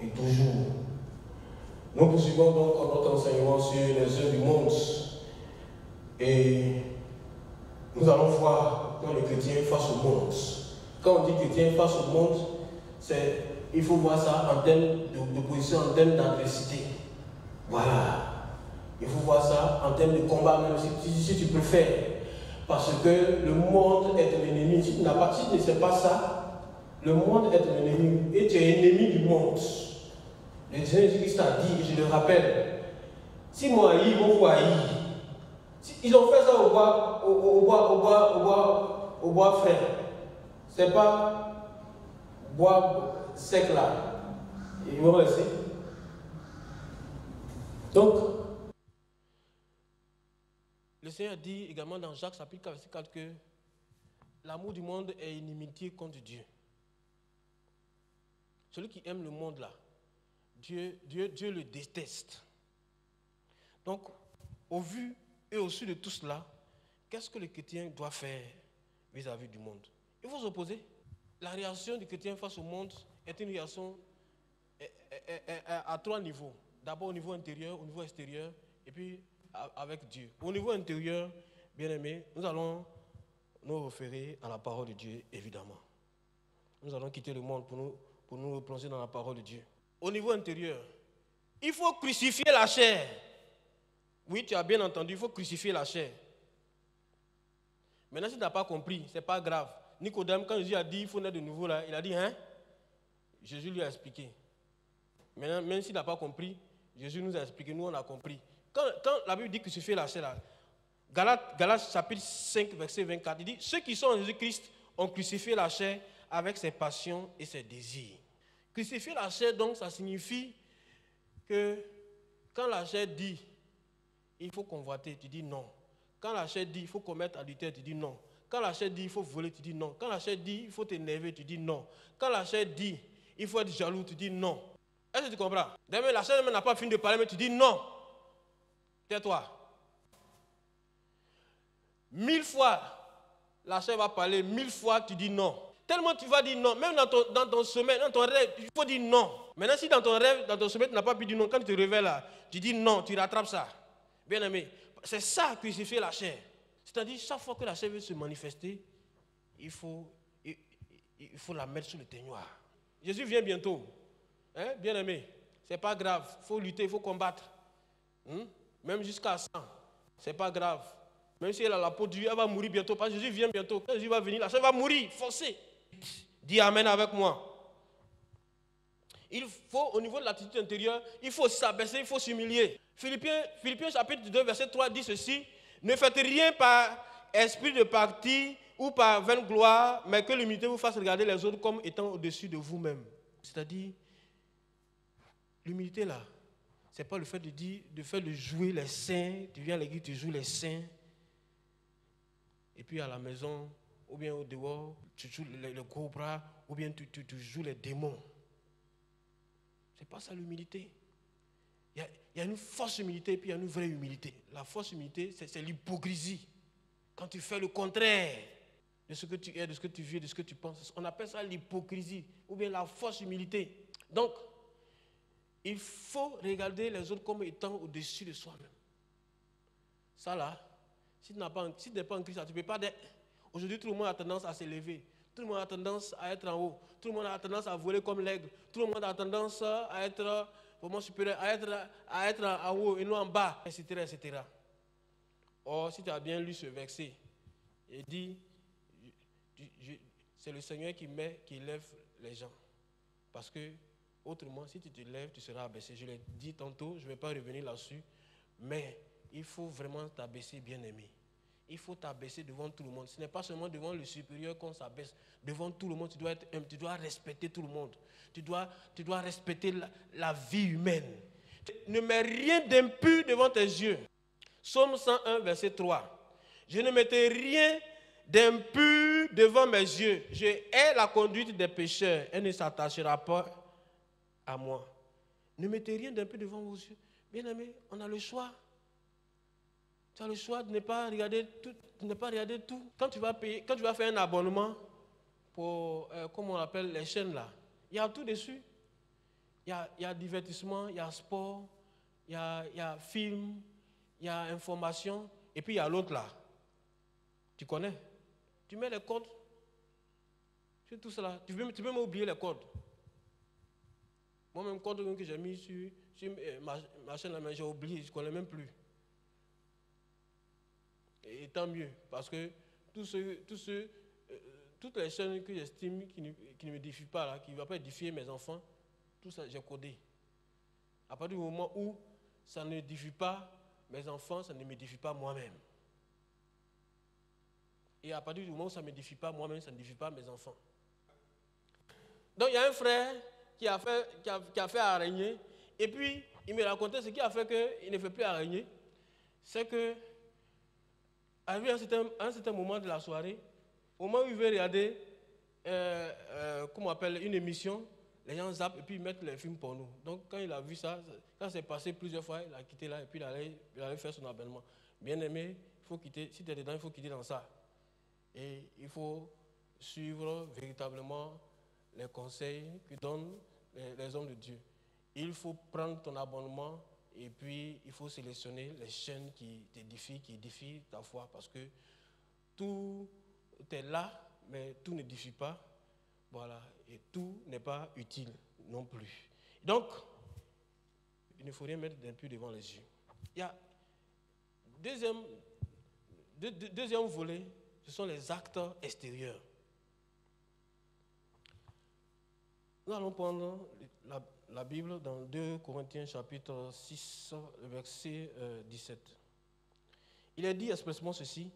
et toujours. Nous poursuivons donc notre enseignement sur les œuvres du monde. Et nous allons voir quand les chrétiens face au monde. Quand on dit chrétien face au monde, il faut voir ça en termes de position, en termes d'adversité. Voilà. Il faut voir ça en termes de combat, même si tu préfères. Parce que le monde est ton ennemi. Si tu ne sais pas ça, le monde est ton ennemi. Et tu es ennemi du monde. Le Seigneur Jésus-Christ a dit, et je le rappelle, si moi haïs, ils vont vous haïr. Ils ont fait ça au bois frais. C'est pas bois sec là. Ils vont rester. Donc, le Seigneur dit également dans Jacques chapitre 4, verset 4 que l'amour du monde est inimitié contre Dieu. Celui qui aime le monde là, Dieu le déteste. Donc, au vu et au su de tout cela, qu'est-ce que le chrétien doit faire vis-à-vis du monde? Il faut s'opposer. La réaction du chrétien face au monde est une réaction à trois niveaux. D'abord au niveau intérieur, au niveau extérieur, et puis avec Dieu. Au niveau intérieur, bien aimé, nous allons nous référer à la parole de Dieu, évidemment. Nous allons quitter le monde pour nous replonger dans la parole de Dieu. Au niveau intérieur, il faut crucifier la chair. Oui, tu as bien entendu, il faut crucifier la chair. Maintenant, si tu n'as pas compris, ce n'est pas grave. Nicodème, quand Jésus a dit il faut naître de nouveau, là, il a dit, hein? Jésus lui a expliqué. Maintenant, même s'il n'a pas compris, Jésus nous a expliqué, nous on a compris. Quand la Bible dit crucifier la chair, là, Galates chapitre 5, verset 24, il dit, ceux qui sont en Jésus-Christ ont crucifié la chair avec ses passions et ses désirs. Crucifier la chair, donc, ça signifie que quand la chair dit il faut convoiter, tu dis non. Quand la chair dit il faut commettre adultère, tu dis non. Quand la chair dit il faut voler, tu dis non. Quand la chair dit il faut t'énerver, tu dis non. Quand la chair dit il faut être jaloux, tu dis non. Est-ce que tu comprends? D'ailleurs, la chair n'a pas fini de parler, mais tu dis non. Tais-toi. 1000 fois, la chair va parler, 1000 fois tu dis non. Tellement tu vas dire non, même dans ton sommeil, dans ton rêve, il faut dire non. Maintenant, si dans ton rêve, dans ton sommeil, tu n'as pas pu dire non, quand tu te réveilles là, tu dis non, tu rattrapes ça. Bien aimé, c'est ça crucifier la chair. C'est-à-dire, chaque fois que la chair veut se manifester, il faut la mettre sous le teignoir. Jésus vient bientôt. Hein, bien aimé, c'est pas grave, il faut lutter, il faut combattre. Même jusqu'à 100, c'est pas grave. Même si elle a la peau dure, elle va mourir bientôt, parce que Jésus vient bientôt. Quand Jésus va venir, la chair va mourir, forcée. Dis Amen avec moi. Il faut, au niveau de l'attitude intérieure, il faut s'abaisser, il faut s'humilier. Philippiens chapitre 2, verset 3 dit ceci, ne faites rien par esprit de parti ou par vaine gloire, mais que l'humilité vous fasse regarder les autres comme étant au-dessus de vous-même. C'est-à-dire, l'humilité là, ce n'est pas le fait de jouer les saints, tu viens à l'église, tu joues les saints, et puis à la maison, ou bien au dehors, tu joues le gros bras, ou bien tu joues les démons. Ce n'est pas ça l'humilité. Il y a une fausse humilité et puis il y a une vraie humilité. La fausse humilité, c'est l'hypocrisie. Quand tu fais le contraire de ce que tu es, de ce que tu vis, de ce que tu penses, on appelle ça l'hypocrisie ou bien la fausse humilité. Donc, il faut regarder les autres comme étant au-dessus de soi-même. Ça là, si tu n'es pas en Christ, tu ne peux pas être. Aujourd'hui, tout le monde a tendance à s'élever. Tout le monde a tendance à être en haut. Tout le monde a tendance à voler comme l'aigle. Tout le monde a tendance à être vraiment supérieur, à être en haut et non en bas, etc., etc. Or, si tu as bien lu ce verset, il dit, c'est le Seigneur qui élève les gens. Parce que, autrement, si tu te lèves, tu seras abaissé. Je l'ai dit tantôt, je ne vais pas revenir là-dessus, mais il faut vraiment t'abaisser, bien-aimé. Il faut t'abaisser devant tout le monde. Ce n'est pas seulement devant le supérieur qu'on s'abaisse. Devant tout le monde, tu dois respecter tout le monde. Tu dois respecter la vie humaine. Ne mets rien d'impur devant tes yeux. Psaume 101, verset 3. Je ne mettrai rien d'impur devant mes yeux. Je hais la conduite des pécheurs. Elle ne s'attachera pas à moi. Ne mettez rien d'impur devant vos yeux. Bien aimé, on a le choix. Tu as le choix de ne pas regarder tout. Quand tu vas faire un abonnement pour, comment on appelle les chaînes là, il y a tout dessus. Il y a divertissement, il y a sport, il y a film, il y a information, et puis il y a l'autre là. Tu connais? Tu mets les codes sur tout cela. Tu peux même oublier les codes. Moi-même, code que j'ai mis sur ma chaîne, là, j'ai oublié, je ne connais même plus. Et tant mieux, parce que toutes les chaînes que j'estime qui ne m'édifient pas, là, qui ne vont pas édifier mes enfants, tout ça, j'ai codé. À partir du moment où ça n'édifie pas mes enfants, ça ne m'édifie pas moi-même. Et à partir du moment où ça ne m'édifie pas moi-même, ça n'édifie pas mes enfants. Donc il y a un frère qui a fait araignée, et puis il me racontait ce qui a fait qu'il ne fait plus araignée. C'est que, à un certain moment de la soirée, au moment où il veut regarder comment on appelle, une émission, les gens zappent et puis ils mettent les films pour nous. Donc quand il a vu ça, quand c'est passé plusieurs fois, il a quitté là et puis il allait faire son abonnement. Bien aimé, il faut quitter, si tu es dedans, il faut quitter dans ça. Et il faut suivre véritablement les conseils que donnent les hommes de Dieu. Il faut prendre ton abonnement et puis il faut sélectionner les chaînes qui t'édifient, qui édifient ta foi, parce que tout est là, mais tout n'édifie pas. Voilà, et tout n'est pas utile non plus. Donc, il ne faut rien mettre d'impur devant les yeux. Il y a deuxième volet, ce sont les actes extérieurs. Nous allons prendre la Bible dans 2 Corinthiens chapitre 6, verset 17. Il est dit expressément ceci.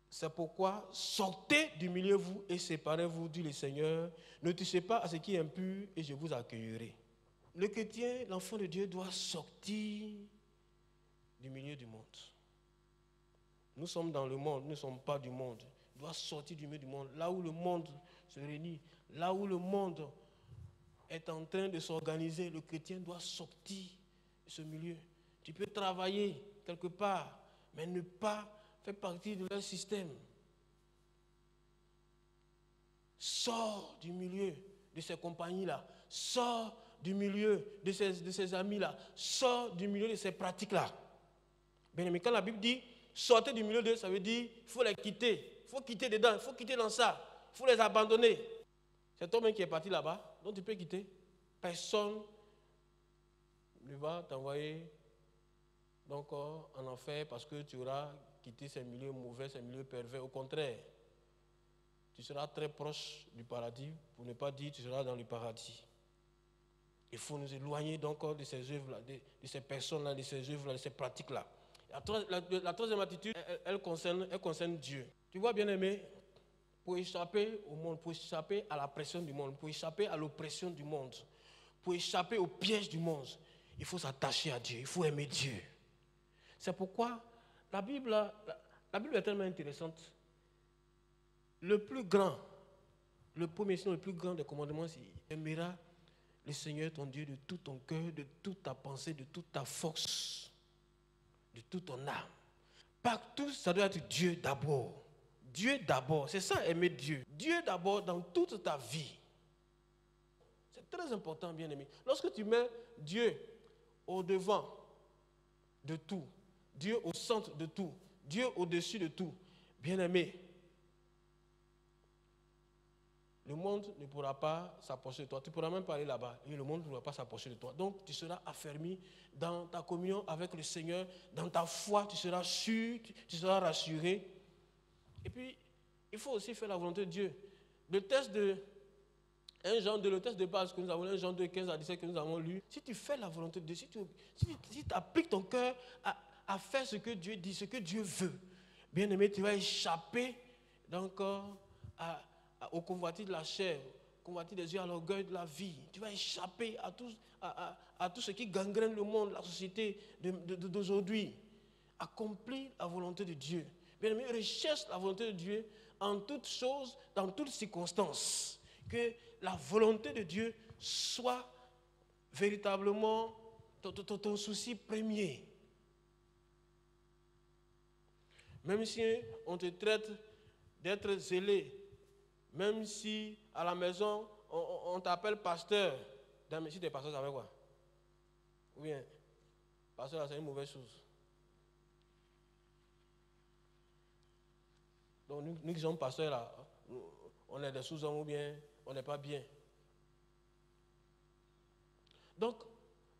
C'est pourquoi sortez du milieu vous et séparez-vous, dit le Seigneur. Ne touchez pas à ce qui est impur et je vous accueillerai. Le chrétien, l'enfant de Dieu, doit sortir du milieu du monde. Nous sommes dans le monde, nous ne sommes pas du monde. Il doit sortir du milieu du monde. Là où le monde se réunit, là où le monde est en train de s'organiser, le chrétien doit sortir de ce milieu. Tu peux travailler quelque part, mais ne pas faire partie de leur système. Sors du milieu de ces compagnies-là. Sors du milieu de ces amis-là. Sors du milieu de ces pratiques-là. Bien, mais quand la Bible dit sortez du milieu d'eux, ça veut dire qu'il faut les quitter. Il faut quitter dedans, il faut quitter dans ça. Il faut les abandonner. C'est toi-même qui es parti là-bas, donc tu peux quitter. Personne ne va t'envoyer donc en enfer parce que tu auras quitté ces milieux mauvais, ces milieux pervers. Au contraire, tu seras très proche du paradis, pour ne pas dire tu seras dans le paradis. Il faut nous éloigner donc de ces œuvres-là, de ces personnes-là, de ces œuvres-là, de ces pratiques-là. La troisième attitude, elle concerne Dieu. Tu vois, bien aimé, pour échapper au monde, pour échapper à la pression du monde, pour échapper à l'oppression du monde, pour échapper au piège du monde, il faut s'attacher à Dieu, il faut aimer Dieu. C'est pourquoi la Bible est tellement intéressante. Le plus grand, le premier sinon le plus grand des commandements, c'est aimeras le Seigneur ton Dieu de tout ton cœur, de toute ta pensée, de toute ta force, de toute ton âme. Partout, ça doit être Dieu d'abord. Dieu d'abord, c'est ça aimer Dieu. Dieu d'abord dans toute ta vie. C'est très important, bien aimé. Lorsque tu mets Dieu au devant de tout, Dieu au centre de tout, Dieu au-dessus de tout, bien aimé, le monde ne pourra pas s'approcher de toi. Tu ne pourras même pas aller là-bas et le monde ne pourra pas s'approcher de toi. Donc, tu seras affermi dans ta communion avec le Seigneur, dans ta foi, tu seras sûr, tu seras rassuré. Et puis, il faut aussi faire la volonté de Dieu. Le test de le test de base que nous avons, 1 Jean 2, 15 à 17 que nous avons lu, si tu fais la volonté de Dieu, si tu appliques ton cœur à faire ce que Dieu dit, ce que Dieu veut, bien aimé, tu vas échapper donc au convoitise de la chair, au convoitise des yeux, à l'orgueil de la vie. Tu vas échapper à tout ce qui gangrène le monde, la société d'aujourd'hui. Accomplis la volonté de Dieu. Bien aimé, recherche la volonté de Dieu en toutes choses, dans toutes circonstances. Que la volonté de Dieu soit véritablement ton souci premier. Même si on te traite d'être zélé, même si à la maison on t'appelle pasteur. Si tu es pasteur, ça veut quoi? Ou bien, pasteur, c'est une mauvaise chose. Donc nous qui sommes pasteurs là, on est des sous-hommes ou bien on n'est pas bien. Donc,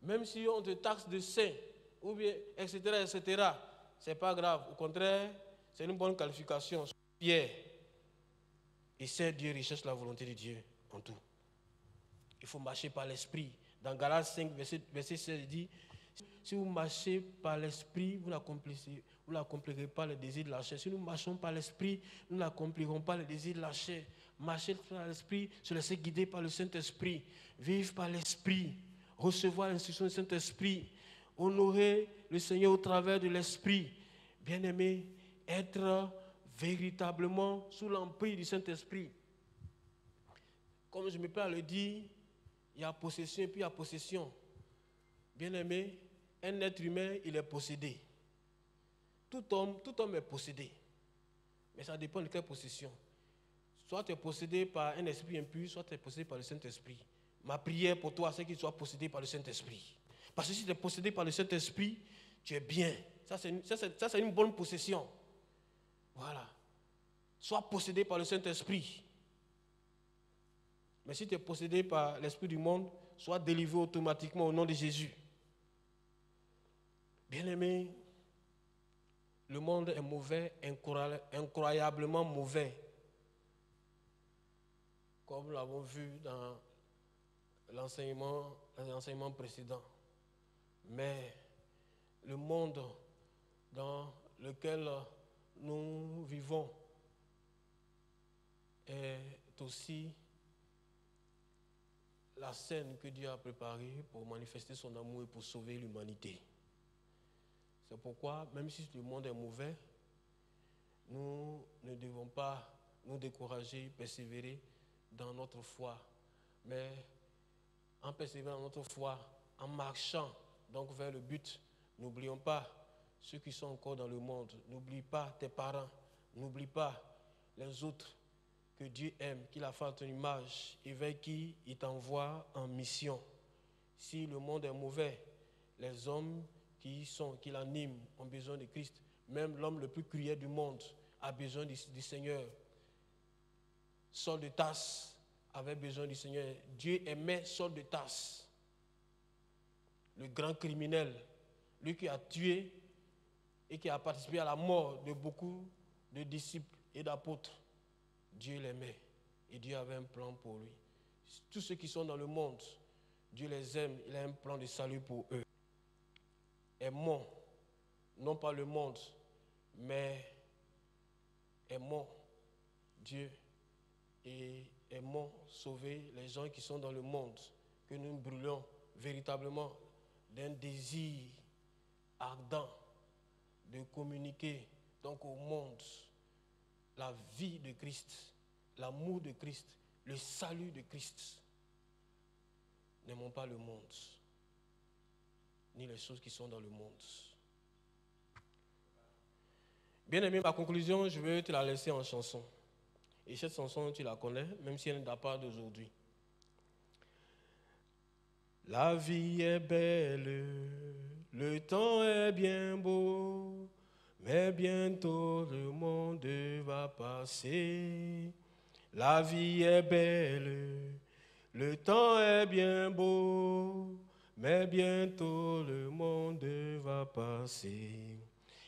même si on te taxe de saint, ou bien, etc., c'est pas grave. Au contraire, c'est une bonne qualification. Pierre, essaie Dieu, recherche la volonté de Dieu en tout. Il faut marcher par l'esprit. Dans Galates 5, verset 16, il dit, si vous marchez par l'esprit, vous n'accomplirez pas les désirs de la chair. Si nous marchons par l'esprit, nous n'accomplirons pas les désirs de la chair. Marcher par l'esprit, se laisser guider par le Saint-Esprit, vivre par l'esprit, recevoir l'instruction du Saint-Esprit, honorer le Seigneur au travers de l'esprit. Bien-aimé, être véritablement sous l'emprise du Saint-Esprit. Comme je me plais à le dire, il y a possession et puis il y a possession. Bien-aimé, un être humain, il est possédé. Tout homme est possédé. Mais ça dépend de quelle possession. Soit tu es possédé par un esprit impur, soit tu es possédé par le Saint-Esprit. Ma prière pour toi, c'est qu'il soit possédé par le Saint-Esprit. Parce que si tu es possédé par le Saint-Esprit, tu es bien. Ça, c'est une bonne possession. Voilà. Sois possédé par le Saint-Esprit. Mais si tu es possédé par l'esprit du monde, sois délivré automatiquement au nom de Jésus. Bien-aimé, le monde est mauvais, incroyablement mauvais. Comme nous l'avons vu dans l'enseignement précédent. Mais le monde dans lequel nous vivons est aussi la scène que Dieu a préparée pour manifester son amour et pour sauver l'humanité. C'est pourquoi, même si le monde est mauvais, nous ne devons pas nous décourager, persévérer dans notre foi. Mais en persévérant dans notre foi, en marchant donc vers le but, n'oublions pas ceux qui sont encore dans le monde. N'oublie pas tes parents, n'oublie pas les autres que Dieu aime, qu'il a fait à ton image et vers qui il t'envoie en mission. Si le monde est mauvais, les hommes qui l'animent ont besoin de Christ. Même l'homme le plus cruel du monde a besoin du Seigneur. Saul de Tarse avait besoin du Seigneur. Dieu aimait Saul de Tarse, le grand criminel, lui qui a tué et qui a participé à la mort de beaucoup de disciples et d'apôtres. Dieu l'aimait et Dieu avait un plan pour lui. Tous ceux qui sont dans le monde, Dieu les aime, il a un plan de salut pour eux. Aimons, non pas le monde, mais aimons Dieu et aimons sauver les gens qui sont dans le monde, que nous brûlons véritablement d'un désir ardent de communiquer donc au monde la vie de Christ, l'amour de Christ, le salut de Christ. N'aimons pas le monde, ni les choses qui sont dans le monde. Bien-aimé, ma conclusion, je vais te la laisser en chanson. Et cette chanson, tu la connais, même si elle ne date pas d'aujourd'hui. La vie est belle, le temps est bien beau, mais bientôt le monde va passer. La vie est belle, le temps est bien beau, mais bientôt le monde va passer.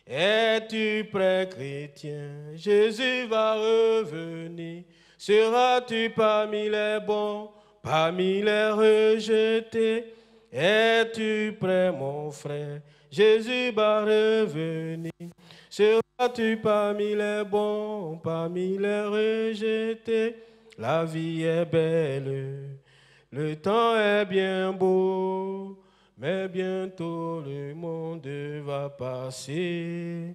Es-tu prêt, chrétien? Jésus va revenir. Seras-tu parmi les bons, parmi les rejetés? Es-tu prêt, mon frère? Jésus va revenir. Seras-tu parmi les bons, parmi les rejetés? La vie est belle, le temps est bien beau, mais bientôt le monde va passer.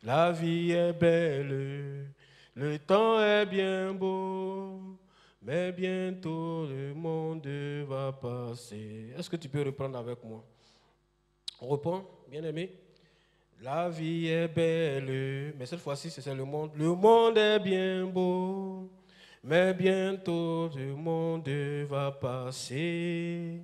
La vie est belle, le temps est bien beau, mais bientôt le monde va passer. Est-ce que tu peux reprendre avec moi? On reprend, bien-aimé. La vie est belle, mais cette fois-ci, c'est le monde. Le monde est bien beau, Mais bientôt le monde va passer.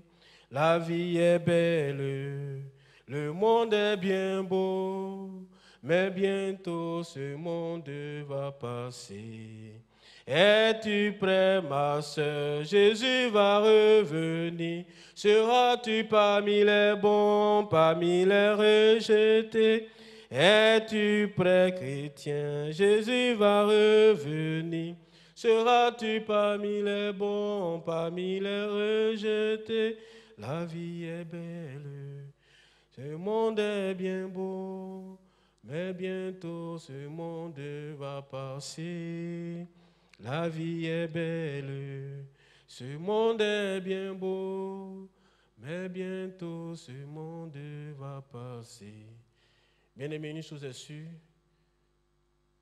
La vie est belle, le monde est bien beau. Mais bientôt ce monde va passer. Es-tu prêt, ma soeur? Jésus va revenir. Seras-tu parmi les bons, parmi les rejetés? Es-tu prêt, chrétien? Jésus va revenir. Seras-tu parmi les bons, parmi les rejetés? La vie est belle, ce monde est bien beau, mais bientôt ce monde va passer. La vie est belle, ce monde est bien beau, mais bientôt ce monde va passer. Bien-aimé, une chose est sûre,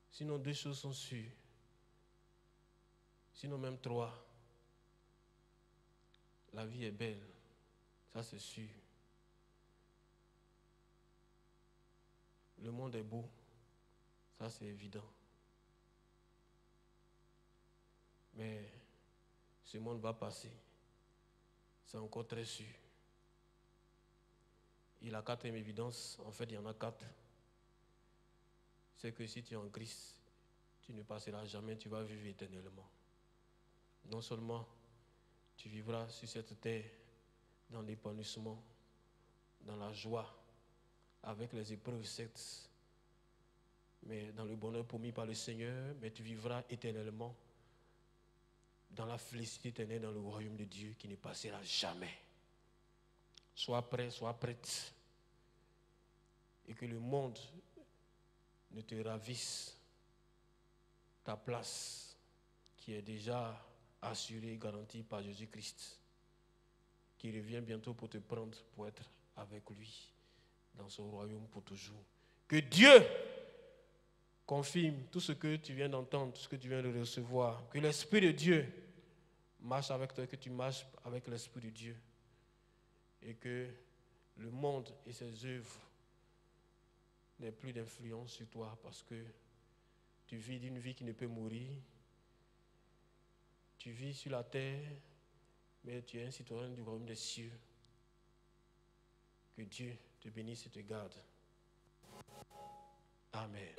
sinon deux choses sont sûres, sinon même trois. La vie est belle, ça c'est sûr. Le monde est beau, ça c'est évident. Mais ce monde va passer, c'est encore très sûr. Et la quatrième évidence, en fait il y en a quatre, c'est que si tu es en Christ, tu ne passeras jamais, tu vas vivre éternellement. Non seulement tu vivras sur cette terre dans l'épanouissement, dans la joie, avec les épreuves certes, mais dans le bonheur promis par le Seigneur, mais tu vivras éternellement dans la félicité éternelle dans le royaume de Dieu qui ne passera jamais. Sois prêt, sois prête, et que le monde ne te ravisse ta place qui est déjà assurée et garantie par Jésus-Christ, qui revient bientôt pour te prendre pour être avec lui dans son royaume pour toujours. Que Dieu confirme tout ce que tu viens d'entendre, tout ce que tu viens de recevoir. Que l'Esprit de Dieu marche avec toi, que tu marches avec l'Esprit de Dieu. Et que le monde et ses œuvres n'aient plus d'influence sur toi parce que tu vis d'une vie qui ne peut mourir. Tu vis sur la terre, mais tu es un citoyen du royaume des cieux. Que Dieu te bénisse et te garde. Amen.